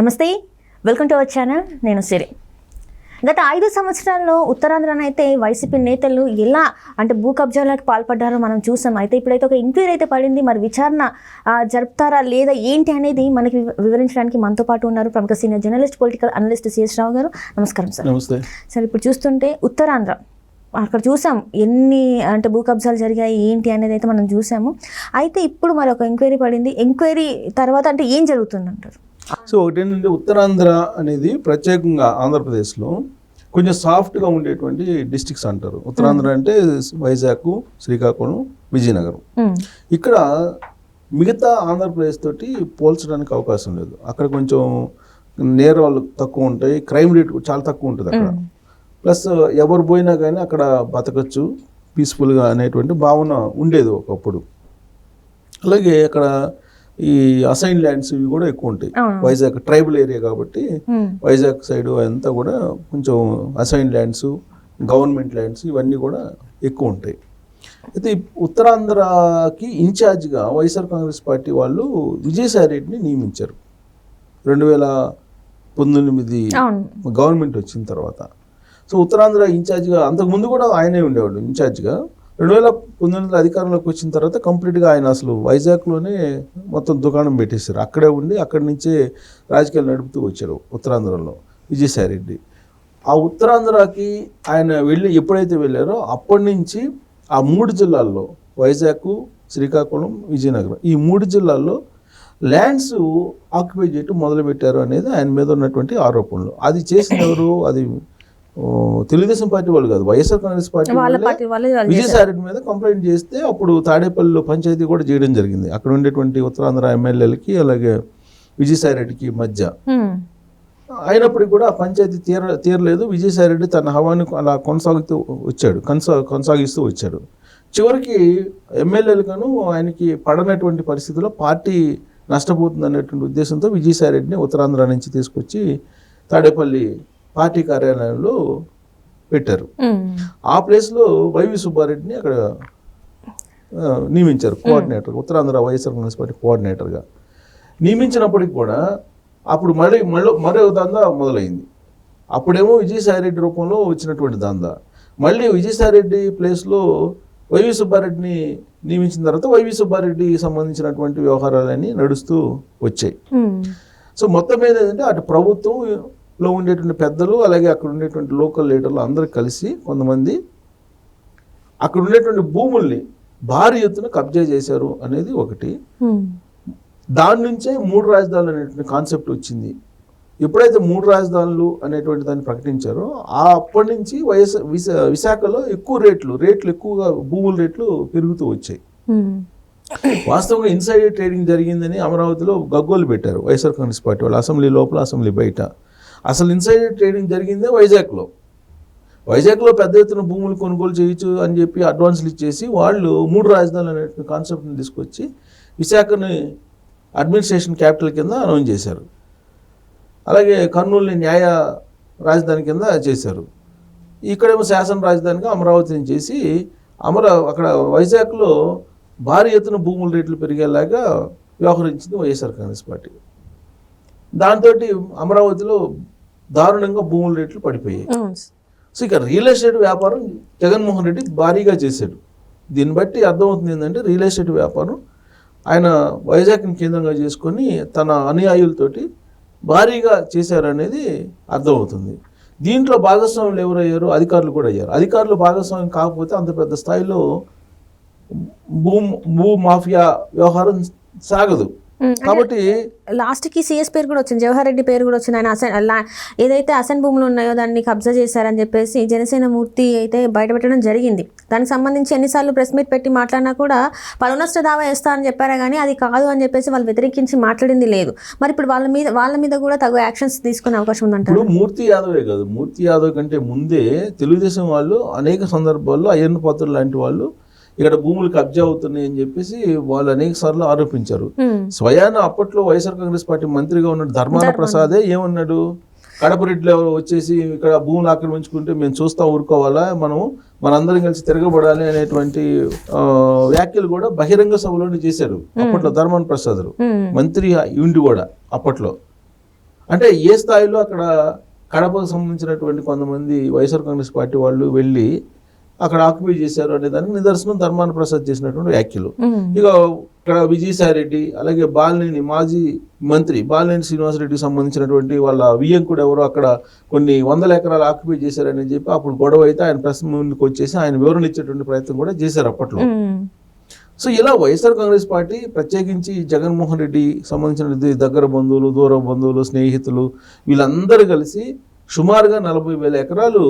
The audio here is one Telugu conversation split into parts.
నమస్తే, వెల్కమ్ టు అవర్ ఛానల్. నేను సిరి. గత 5 సంవత్సరాల్లో ఉత్తరాంధ్రనైతే వైసీపీ నేతలు ఎలా అంటే భూ కబ్జాలకు పాల్పడ్డారో మనం చూసాం. అయితే ఇప్పుడైతే ఒక ఎంక్వైరీ అయితే పడింది. మరి విచారణ జరుపుతారా లేదా ఏంటి అనేది మనకి వివరించడానికి మనతో పాటు ఉన్నారు ప్రముఖ senior journalist, political analyst CS Rao గారు. నమస్కారం సార్. నమస్తే సార్, ఇప్పుడు చూస్తుంటే ఉత్తరాంధ్ర అక్కడ చూసాం ఎన్ని అంటే భూ కబ్జాలు జరిగాయి ఏంటి అనేది అయితే మనం చూసాము. అయితే ఇప్పుడు మరి ఒక ఎంక్వైరీ పడింది. ఎంక్వైరీ తర్వాత అంటే ఏం జరుగుతుంది అంటారు? సో ఒకటి ఏంటంటే, ఉత్తరాంధ్ర అనేది ప్రత్యేకంగా ఆంధ్రప్రదేశ్లో కొంచెం సాఫ్ట్గా ఉండేటువంటి డిస్ట్రిక్ట్స్ అంటారు. ఉత్తరాంధ్ర అంటే వైజాగ్, శ్రీకాకుళం, విజయనగరం. ఇక్కడ మిగతా ఆంధ్రప్రదేశ్ తోటి పోల్చడానికి అవకాశం లేదు. అక్కడ కొంచెం నేరాలు తక్కువ ఉంటాయి, క్రైమ్ రేట్ చాలా తక్కువ ఉంటుంది అక్కడ. ప్లస్ ఎవరు పోయినా కానీ అక్కడ బతకచ్చు పీస్ఫుల్గా అనేటువంటి భావన ఉండేది ఒకప్పుడు. అలాగే అక్కడ ఈ అసైన్ ల్యాండ్స్ ఇవి కూడా ఎక్కువ ఉంటాయి. వైజాగ్ ట్రైబల్ ఏరియా కాబట్టి వైజాగ్ సైడ్ అంతా కూడా కొంచెం అసైన్ ల్యాండ్స్, గవర్నమెంట్ ల్యాండ్స్ ఇవన్నీ కూడా ఎక్కువ ఉంటాయి. అయితే ఉత్తరాంధ్రకి ఇన్ఛార్జ్గా వైఎస్ఆర్ కాంగ్రెస్ పార్టీ వాళ్ళు విజయసాయి రెడ్డిని నియమించారు 2019 గవర్నమెంట్ వచ్చిన తర్వాత. సో ఉత్తరాంధ్ర ఇన్ఛార్జ్గా అంతకుముందు కూడా ఆయనే ఉండేవాడు ఇన్ఛార్జ్గా. 2019 అధికారంలోకి వచ్చిన తర్వాత కంప్లీట్గా ఆయన అసలు వైజాగ్లోనే మొత్తం దుకాణం పెట్టేశారు. అక్కడే ఉండి అక్కడి నుంచే రాజకీయాలు నడుపుతూ వచ్చారు ఉత్తరాంధ్రలో విజయసాయి రెడ్డి. ఆ ఉత్తరాంధ్రకి ఆయన ఎప్పుడైతే వెళ్ళారో అప్పటి నుంచి ఆ 3 జిల్లాల్లో వైజాగ్, శ్రీకాకుళం, విజయనగరం ఈ 3 జిల్లాల్లో ల్యాండ్స్ ఆక్యుపై చేయటం మొదలుపెట్టారు అనేది ఆయన మీద ఉన్నటువంటి ఆరోపణలు. అది చేసిన ఎవరు? అది తెలుగుదేశం పార్టీ వాళ్ళు కాదు, వైఎస్ఆర్ కాంగ్రెస్ పార్టీ విజయసాయి రెడ్డి మీద కంప్లైంట్ చేస్తే అప్పుడు తాడేపల్లిలో పంచాయతీ కూడా చేయడం జరిగింది. అక్కడ ఉండేటువంటి ఉత్తరాంధ్ర ఎమ్మెల్యేలకి అలాగే విజయసాయి రెడ్డికి మధ్య. అయినప్పటికీ కూడా ఆ పంచాయతీ తీరలేదు. విజయసాయి రెడ్డి తన హవాను అలా కొనసాగిస్తూ వచ్చాడు. చివరికి ఎమ్మెల్యేలకను ఆయనకి పడనటువంటి పరిస్థితుల్లో పార్టీ నష్టపోతుంది అనేటువంటి ఉద్దేశంతో విజయసాయి రెడ్డిని ఉత్తరాంధ్ర నుంచి తీసుకొచ్చి తాడేపల్లి పార్టీ కార్యాలయంలో పెట్టారు. ఆ ప్లేస్లో వైవి సుబ్బారెడ్డిని అక్కడ నియమించారు కోఆర్డినేటర్, ఉత్తరాంధ్ర వైఎస్ఆర్ కాంగ్రెస్ పార్టీ కోఆర్డినేటర్గా. నియమించినప్పటికి కూడా అప్పుడు మరో దందా మొదలైంది. అప్పుడేమో విజయసాయి రెడ్డి రూపంలో వచ్చినటువంటి దందా. మళ్ళీ విజయసాయి రెడ్డి ప్లేస్లో వైవి సుబ్బారెడ్డిని నియమించిన తర్వాత వైవి సుబ్బారెడ్డికి సంబంధించినటువంటి వ్యవహారాలన్నీ నడుస్తూ వచ్చాయి. సో మొత్తం మీద ఏంటంటే అటు ప్రభుత్వంలో ఉండేటువంటి పెద్దలు అలాగే అక్కడ ఉండేటువంటి లోకల్ లీడర్లు అందరూ కలిసి కొంతమంది అక్కడ ఉండేటువంటి భూముల్ని భారీ ఎత్తున కబ్జా చేశారు అనేది ఒకటి. దాని నుంచే 3 రాజధానులు అనేటువంటి కాన్సెప్ట్ వచ్చింది. ఎప్పుడైతే 3 రాజధానులు అనేటువంటి దాన్ని ప్రకటించారో అప్పటి నుంచి విశాఖలో ఎక్కువ రేట్లు ఎక్కువగా భూముల రేట్లు పెరుగుతూ వచ్చాయి. వాస్తవంగా ఇన్సైడర్ ట్రేడింగ్ జరిగిందని అమరావతిలో గగ్గోలు పెట్టారు వైఎస్ఆర్ కాంగ్రెస్ పార్టీ వాళ్ళు, అసెంబ్లీ లోపల అసెంబ్లీ బయట. అసలు ఇన్సైడర్ ట్రేడింగ్ జరిగిందే వైజాగ్లో పెద్ద ఎత్తున భూములు కొనుగోలు చేయొచ్చు అని చెప్పి అడ్వాన్స్లు ఇచ్చేసి వాళ్ళు 3 రాజధానులు అనేటువంటి కాన్సెప్ట్ని తీసుకొచ్చి విశాఖని అడ్మినిస్ట్రేషన్ క్యాపిటల్ కింద అనౌన్స్ చేశారు. అలాగే కర్నూలుని న్యాయ రాజధాని కింద చేశారు. ఇక్కడేమో శాసన రాజధానిగా అమరావతిని చేసి అక్కడ వైజాగ్లో భారీ ఎత్తున భూముల రేట్లు పెరిగేలాగా వ్యవహరించింది వైఎస్ఆర్ కాంగ్రెస్ పార్టీ. దాంతో అమరావతిలో దారుణంగా భూముల రేట్లు పడిపోయాయి. సో ఇక రియల్ ఎస్టేట్ వ్యాపారం జగన్మోహన్ రెడ్డి భారీగా చేశాడు. దీన్ని బట్టి అర్థమవుతుంది ఏంటంటే రియల్ ఎస్టేట్ వ్యాపారం ఆయన వైజాగ్ని కేంద్రంగా చేసుకొని తన అనుయాయులతోటి భారీగా చేశారనేది అర్థమవుతుంది. దీంట్లో భాగస్వాములు ఎవరయ్యారు? అధికారులు కూడా అయ్యారు. అధికారులు భాగస్వామ్యం కాకపోతే అంత పెద్ద స్థాయిలో భూ మాఫియా వ్యవహారం సాగదు. కాబట్టి లాస్ట్కి సిఎస్ పేరు కూడా వచ్చింది, జవహర్ రెడ్డి పేరు కూడా వచ్చింది. ఆయన ఏదైతే అసైన్ భూములు ఉన్నాయో దాన్ని కబ్జా చేశారని చెప్పేసి జనసేన మూర్తి అయితే బయటపెట్టడం జరిగింది. దానికి సంబంధించి ఎన్నిసార్లు ప్రెస్ మీట్ పెట్టి మాట్లాడినా కూడా పరునష్ట దావా వేస్తారని చెప్పారా కానీ అది కాదు అని చెప్పేసి వాళ్ళు వ్యతిరేకించి మాట్లాడింది లేదు. మరి ఇప్పుడు వాళ్ళ మీద కూడా తగు యాక్షన్స్ తీసుకునే అవకాశం ఉందంటారు? మూర్తి యాదవే కాదు, మూర్తి యాదవ్ కంటే ముందే తెలుగుదేశం వాళ్ళు అనేక సందర్భాల్లో అయ్యన్న పాత్రులు లాంటి వాళ్ళు ఇక్కడ భూములు కబ్జా అవుతున్నాయి అని చెప్పేసి వాళ్ళు అనేక సార్లు ఆరోపించారు. స్వయాన అప్పట్లో వైఎస్ఆర్ కాంగ్రెస్ పార్టీ మంత్రిగా ఉన్న ధర్మాన ప్రసాదే ఏమన్నాడు? కడప రెడ్డిలో వచ్చేసి ఇక్కడ భూములు ఆక్రమించుకుంటే మేము చూస్తాం ఊరుకోవాలా, మనందరం కలిసి తిరగబడాలి అనేటువంటి వ్యాఖ్యలు కూడా బహిరంగ సభలోనే చేశారు అప్పట్లో ధర్మాన ప్రసాద్ మంత్రి ఉండి కూడా అప్పట్లో. అంటే ఏ స్థాయిలో అక్కడ కడపకు సంబంధించినటువంటి కొంతమంది వైఎస్ఆర్ కాంగ్రెస్ పార్టీ వాళ్ళు వెళ్ళి అక్కడ ఆక్యుపై చేశారు అనే దానికి నిదర్శనం ధర్మాన ప్రసాద్ చేసినటువంటి వ్యాఖ్యలు. ఇక ఇక్కడ విజయసాయిరెడ్డి అలాగే బాలినేని మాజీ మంత్రి బాలినేని శ్రీనివాసరెడ్డికి సంబంధించినటువంటి వాళ్ళ వియ్యంకుడు ఎవరో అక్కడ కొన్ని 100 ఎకరాలు ఆక్యుపై చేశారని చెప్పి అప్పుడు గొడవ అయితే ఆయన ప్రెస్ ముందుకు వచ్చేసి ఆయన వివరణ ఇచ్చేటువంటి ప్రయత్నం కూడా చేశారు అప్పట్లో. సో ఇలా వైఎస్ఆర్ కాంగ్రెస్ పార్టీ ప్రత్యేకించి జగన్మోహన్ రెడ్డి సంబంధించిన దగ్గర బంధువులు, దూర బంధువులు, స్నేహితులు వీళ్ళందరూ కలిసి సుమారుగా 40,000 ఎకరాలు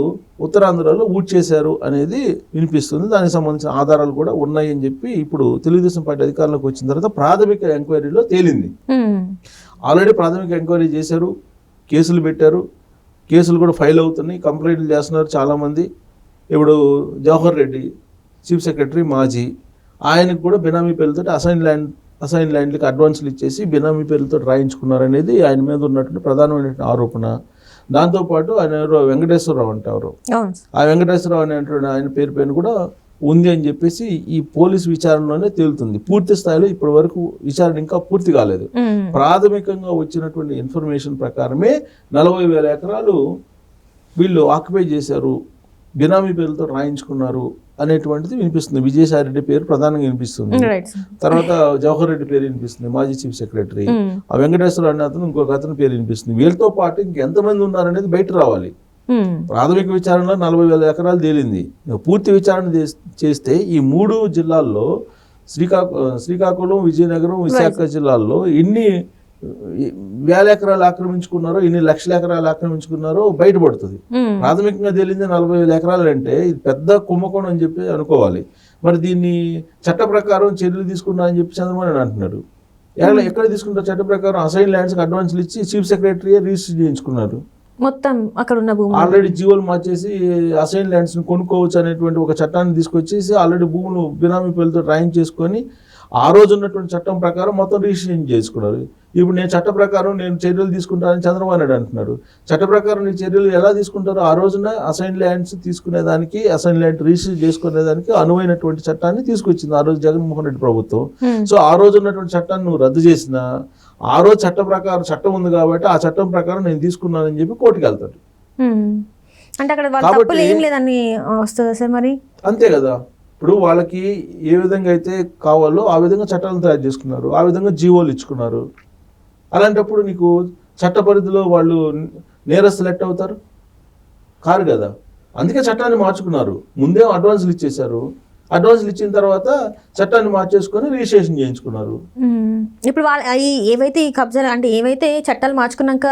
ఉత్తరాంధ్రలో చేశారు అనేది వినిపిస్తుంది. దానికి సంబంధించిన ఆధారాలు కూడా ఉన్నాయి అని చెప్పి ఇప్పుడు తెలుగుదేశం పార్టీ అధికారంలోకి వచ్చిన తర్వాత ప్రాథమిక ఎంక్వైరీలో తేలింది. ఆల్రెడీ ప్రాథమిక ఎంక్వైరీ చేశారు, కేసులు పెట్టారు, కేసులు కూడా ఫైల్ అవుతున్నాయి, కంప్లైంట్లు చేస్తున్నారు చాలామంది. ఇప్పుడు జవహర్ రెడ్డి చీఫ్ సెక్రటరీ మాజీ, ఆయనకు కూడా బినామీ పేర్లతో అసైన్ ల్యాండ్లకు అడ్వాన్సులు ఇచ్చేసి బినామీ పేర్లతో రాయించుకున్నారనేది ఆయన మీద ఉన్నటువంటి ప్రధానమైన ఆరోపణ. దాంతోపాటు ఆయన ఎవరో వెంకటేశ్వరరావు అంటారు, ఆ వెంకటేశ్వరరావు అనేటువంటి ఆయన పేరు పైన కూడా ఉంది అని చెప్పేసి ఈ పోలీసు విచారణలోనే తేలుతుంది. పూర్తి స్థాయిలో ఇప్పటి వరకు విచారణ ఇంకా పూర్తి కాలేదు. ప్రాథమికంగా వచ్చినటువంటి ఇన్ఫర్మేషన్ ప్రకారమే 40,000 ఎకరాలు వీళ్ళు ఆక్యుపై చేశారు, బినామీ పేర్లతో రాయించుకున్నారు అనేటువంటిది వినిపిస్తుంది. విజయసాయిరెడ్డి పేరు ప్రధానంగా వినిపిస్తుంది, తర్వాత జవహర్ రెడ్డి పేరు వినిపిస్తుంది మాజీ చీఫ్ సెక్రటరీ, ఆ వెంకటేశ్వర అనే అతను ఇంకొక అతని పేరు వినిపిస్తుంది. వీళ్ళతో పాటు ఇంకెంతమంది ఉన్నారనేది బయట రావాలి. ప్రాథమిక విచారణలో 40,000 ఎకరాలు తేలింది. పూర్తి విచారణ చేస్తే ఈ 3 జిల్లాల్లో శ్రీకాకుళం, విజయనగరం, విశాఖ జిల్లాల్లో ఎన్ని వేల ఎకరాలు ఆక్రమించుకున్నారో, ఎన్ని లక్షల ఎకరాలు ఆక్రమించుకున్నారో బయటపడుతుంది. ప్రాథమికంగా తేలింది 40,000 ఎకరాలు అంటే ఇది పెద్ద కుంభకోణం అని చెప్పి అనుకోవాలి. మరి దీన్ని చట్ట ప్రకారం చర్యలు తీసుకున్నారని చెప్పి చంద్రబాబు నాయుడు అంటున్నారు. ఎక్కడ తీసుకుంటారు? చట్ట ప్రకారం అసైన్ ల్యాండ్స్కి అడ్వాన్సులు ఇచ్చి చీఫ్ సెక్రటరీ రిజిస్టర్ చేయించుకున్నారు. మొత్తం అక్కడ ఉన్న భూమి ఆల్రెడీ జీవోలు మార్చేసి అసైన్ ల్యాండ్స్ని కొనుక్కోవచ్చు అనేటువంటి ఒక చట్టాన్ని తీసుకొచ్చేసి ఆల్రెడీ భూములు బినామీ పేర్లతో రాయించేసుకొని ఆ రోజు ఉన్నటువంటి చట్టం ప్రకారం మొత్తం రిజిస్ట్రేషన్ చేసుకున్నారు. ఇప్పుడు నేను చట్ట ప్రకారం నేను చర్యలు తీసుకుంటానని చంద్రబాబు నాయుడు అంటున్నారు. చట్ట ప్రకారం నీ చర్యలు ఎలా తీసుకుంటారో ఆ రోజున అసైన్ ల్యాండ్స్ తీసుకునేదానికి, అసైన్ ల్యాండ్ రిజిస్టర్ చేసుకునేదానికి అనువైనటువంటి చట్టాన్ని తీసుకొచ్చింది ఆ రోజు జగన్మోహన్ రెడ్డి ప్రభుత్వం. సో ఆ రోజు ఉన్నటువంటి చట్టాన్ని నువ్వు రద్దు చేసినా ఆ రోజు చట్ట ప్రకారం చట్టం ఉంది కాబట్టి ఆ చట్టం ప్రకారం నేను తీసుకున్నానని చెప్పి కోర్టుకు వెళ్తాడు. అంటే అక్కడ తప్పులు ఏం లేదని వస్తుందా సార్? మరి అంతే కదా. ఇప్పుడు వాళ్ళకి ఏ విధంగా అయితే కావాలో ఆ విధంగా చట్టాలను తయారు చేసుకున్నారు, ఆ విధంగా జీవోలు ఇచ్చుకున్నారు. అలాంటప్పుడు నీకు చట్ట పరిధిలో వాళ్ళు నేరస్తులు ఎట్ అవుతారు? కారు కదా. అందుకే చట్టాన్ని మార్చుకున్నారు. ముందే అడ్వాన్సులు ఇచ్చేశారు, అడ్వాన్సులు ఇచ్చిన తర్వాత చట్టాన్ని మార్చేసుకొని రిజిస్ట్రేషన్ చేయించుకున్నారు. ఇప్పుడు వాళ్ళు ఏవైతే ఈ కబ్జాలు అంటే ఏవైతే చట్టాలు మార్చుకున్నాక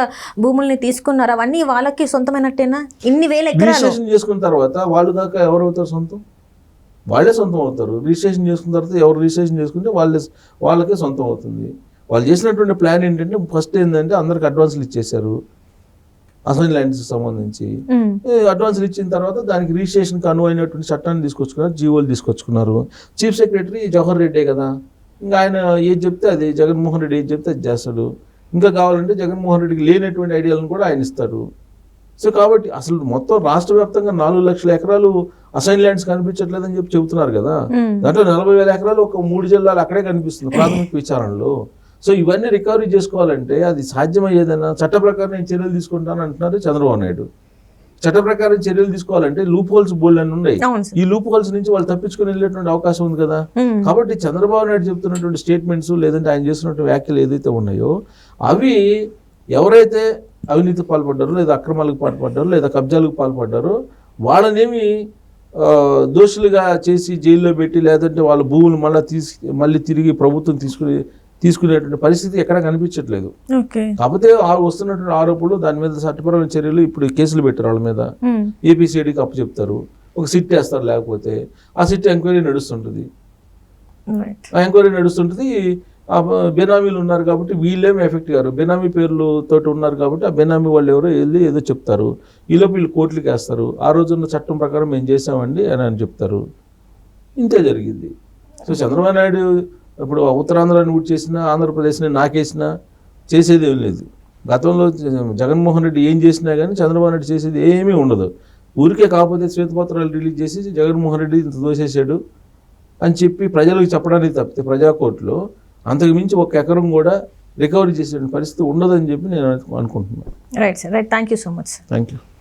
భూముల్ని తీసుకున్నారో అవన్నీ వాళ్ళకి సొంతమైనట్టేనా? ఇన్ని వేల ఎకరాలు రిజిస్ట్రేషన్ చేసుకున్న తర్వాత వాళ్ళు దాకా ఎవరు అవుతారు సొంతం? వాళ్ళే సొంతం అవుతారు. రిజిస్ట్రేషన్ చేసుకున్న తర్వాత ఎవరు రిజిస్ట్రేషన్ చేసుకుంటే వాళ్ళకే సొంతం అవుతుంది. వాళ్ళు చేసినటువంటి ప్లాన్ ఏంటంటే ఫస్ట్ ఏంటంటే అందరికి అడ్వాన్సులు ఇచ్చేశారు అసైన్ ల్యాండ్స్కి సంబంధించి. అడ్వాన్సులు ఇచ్చిన తర్వాత దానికి రిజిస్ట్రేషన్కి అనువైనటువంటి చట్టాన్ని తీసుకొచ్చుకున్నారు, జీవోలు తీసుకొచ్చుకున్నారు. చీఫ్ సెక్రటరీ జవహర్ రెడ్డే కదా, ఇంకా ఆయన ఏది చెప్తే అది, జగన్మోహన్ రెడ్డి ఏది చెప్తే అది చేస్తాడు. ఇంకా కావాలంటే జగన్మోహన్ రెడ్డికి లేనటువంటి ఐడియాలను కూడా ఆయన ఇస్తాడు. సో కాబట్టి అసలు మొత్తం రాష్ట్ర వ్యాప్తంగా 4 లక్షల ఎకరాలు అసైన్ ల్యాండ్స్ కనిపించట్లేదని చెప్పి చెబుతున్నారు కదా. దాంట్లో 40,000 ఎకరాలు ఒక 3 జిల్లాలు అక్కడే కనిపిస్తుంది ప్రాథమిక విచారణలో. సో ఇవన్నీ రికవరీ చేసుకోవాలంటే అది సాధ్యమయ్యేదన్నా చట్ట ప్రకారం నేను చర్యలు తీసుకుంటాను అంటున్నారు చంద్రబాబు నాయుడు. చట్ట ప్రకారం చర్యలు తీసుకోవాలంటే లూప్ హోల్స్ బోల్డ్ అని ఉన్నాయి. ఈ లూప్ హోల్స్ నుంచి వాళ్ళు తప్పించుకుని వెళ్ళేటువంటి అవకాశం ఉంది కదా. కాబట్టి చంద్రబాబు నాయుడు చెప్తున్నటువంటి స్టేట్మెంట్స్ లేదంటే ఆయన చేస్తున్నటువంటి వ్యాఖ్యలు ఏదైతే ఉన్నాయో అవి ఎవరైతే అవినీతి పాల్పడ్డారో లేదా అక్రమాలకు పాల్పడ్డారో లేదా కబ్జాలకు పాల్పడ్డారో వాళ్ళనేమి దోషులుగా చేసి జైల్లో పెట్టి లేదంటే వాళ్ళ భూములు మళ్ళీ తిరిగి ప్రభుత్వం తీసుకునేటువంటి పరిస్థితి ఎక్కడ కనిపించట్లేదు. కాకపోతే వస్తున్నటువంటి ఆరోపణలు దాని మీద చట్టపరమైన చర్యలు ఇప్పుడు కేసులు పెట్టారు వాళ్ళ మీద, ఏపీసీఐడికి అప్పు చెప్తారు, ఒక సిట్ వేస్తారు, లేకపోతే ఆ సిట్ ఎంక్వైరీ నడుస్తుంటుంది. ఆ ఎంక్వైరీ నడుస్తుంటుంది. ఆ బెనామీలు ఉన్నారు కాబట్టి వీళ్ళేమి ఎఫెక్ట్ గారు, బెనామీ పేర్లతో ఉన్నారు కాబట్టి ఆ బెనామీ వాళ్ళు ఎవరో వెళ్ళి ఏదో చెప్తారు, ఈలోపు వీళ్ళు కోర్టులకు వేస్తారు. ఆ రోజున్న చట్టం ప్రకారం మేము చేసామండి అని చెప్తారు. ఇంతే జరిగింది. సో చంద్రబాబు నాయుడు ఇప్పుడు ఉత్తరాంధ్రాన్ని ఊటి చేసినా ఆంధ్రప్రదేశ్ని నాకేసినా చేసేది ఏం లేదు. గతంలో జగన్మోహన్ రెడ్డి ఏం చేసినా కానీ చంద్రబాబు నాయుడు చేసేది ఏమీ ఉండదు. ఊరికే కాకపోతే శ్వేతపత్రాలు రిలీజ్ చేసి జగన్మోహన్ రెడ్డి ఇంత దోసేసాడు అని చెప్పి ప్రజలకు చెప్పడానికి తప్పితే ప్రజాకోర్టులో అంతకు మించి 1 ఎకరం కూడా రికవరీ చేసే పరిస్థితి ఉండదని చెప్పి నేను అనుకుంటున్నాను. Right sir, right, thank you so much. Thank you.